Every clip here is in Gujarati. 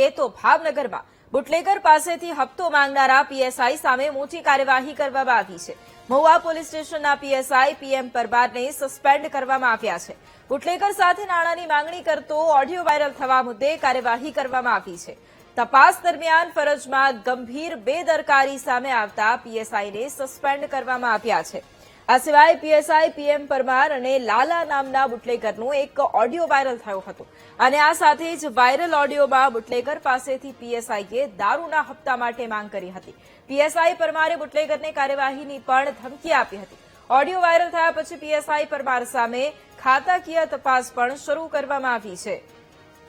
કરીએ તો ભાવનગરમાં બુટલેગર પાસેથી હપ્તો માંગનારા પીએસઆઈ સામે મોટી કાર્યવાહી કરવામાં આવી છે। મહુવા પોલીસ સ્ટેશનના પીએસઆઈ પીએમ પરમારને સસ્પેન્ડ કરવામાં આવ્યા છે। બુટલેગર સાથે નાણાંની માંગણી કરતો ઓડિયો વાયરલ થવા મુદ્દે કાર્યવાહી કરવામાં આવી છે। તપાસ દરમિયાન ફરજમાં ગંભીર બેદરકારી સામે આવતા પીએસઆઈને સસ્પેન્ડ કરવામાં આવ્યા છે। આ સિવાય પીએસઆઈ પીએમ પરમાર અને લાલા નામના બુટલેગરનો એક ઓડિયો વાયરલ થયો હતો અને આ સાથે જ વાયરલ ઓડિયોમાં બુટલેગર પાસેથી પીએસઆઈએ દારૂના હપ્તા માટે માંગ કરી હતી। પીએસઆઈ પરમારે બુટલેગરને કાર્યવાહીની પણ ધમકી આપી હતી। ઓડિયો વાયરલ થયા પછી પીએસઆઈ પરમાર સામે ખાતાકીય તપાસ પણ શરૂ કરવામાં આવી છે।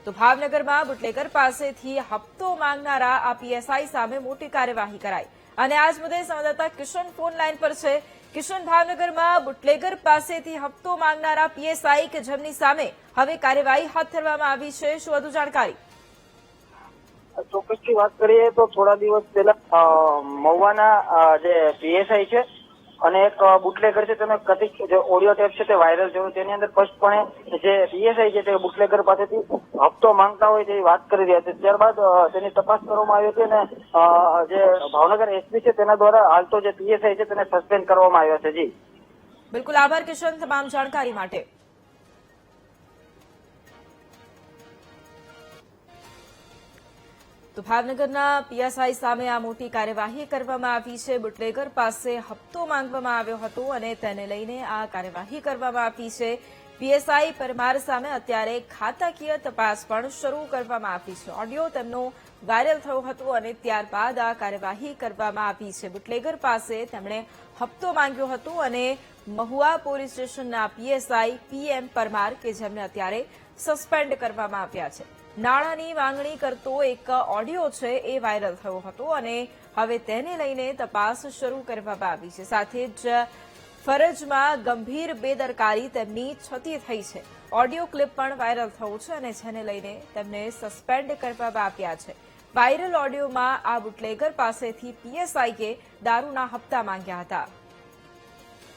તો ભાવનગરમાં બુટલેગર પાસેથી હપ્તો માંગનારા આ પીએસઆઈ સામે મોટી કાર્યવાહી કરાઈ અને આજ મુદ્દે સંવાદદાતા કિશન ફોન લાઈન પર છે। કિશન, ભાવનગરમાં બુટલેગર પાસેથી હપ્તો માંગનારા પીએસઆઈ કે જેમની સામે હવે કાર્યવાહી હાથ ધરવામાં આવી છે, શું વધુ જાણકારી? ચોક્કસથી વાત કરીએ તો થોડા દિવસ પહેલા મહુવાના જે પીએસઆઈ છે અને એક બુટલેગર છે તેનો કથિત જે ઓડિયો ટેપ છે તે વાયરલ થયો, તેની અંદર સ્પષ્ટપણે જે પીએસઆઈ છે તે બુટલેગર પાસેથી હપ્તો માંગતા હોય તેવી વાત કરી રહ્યા છે। ત્યારબાદ તેની તપાસ કરવામાં આવી હતી અને જે ભાવનગર એસપી છે તેના દ્વારા હાલ તો જે પીએસઆઈ છે તેને સસ્પેન્ડ કરવામાં આવ્યા છે। જી બિલકુલ, આભાર કિશન તમામ જાણકારી માટે। તો ભાવનગરના પીએસઆઈ સામે આ મોટી કાર્યવાહી કરવામાં આવી છે। બુટલેગર પાસે હપ્તો માંગવામાં આવ્યો હતો અને તેને લઈને આ કાર્યવાહી કરવામાં આવી છે। પીએસઆઈ પરમાર સામે અત્યારે ખાતાકીય તપાસ પણ શરૂ કરવામાં આવી છે। ઓડિયો તેમનો વાયરલ થયો હતો અને ત્યારબાદ આ કાર્યવાહી કરવામાં આવી છે। બુટલેગર પાસે તેમણે હપ્તો માંગ્યો હતો અને મહુવા પોલીસ સ્ટેશનના પીએસઆઈ પીએમ પરમાર કે જેમને અત્યારે સસ્પેન્ડ કરવામાં આવ્યા છે। નાણાંની માંગણી કરતો એક ઓડિયો છે એ વાયરલ થયો હતો અને હવે તેને લઈને તપાસ શરૂ કરવામાં આવી છે। સાથે જ ફરજમાં ગંભીર બેદરકારી તેમની છતી થઈ છે। ઓડિયો ક્લિપ પણ વાયરલ થયું છે અને જેને લઈને તેમને સસ્પેન્ડ કરવામાં આવ્યા છે। વાયરલ ઓડિયોમાં આ બુટલેગર પાસેથી પીએસઆઈએ દારૂના હપ્તા માંગ્યા હતા।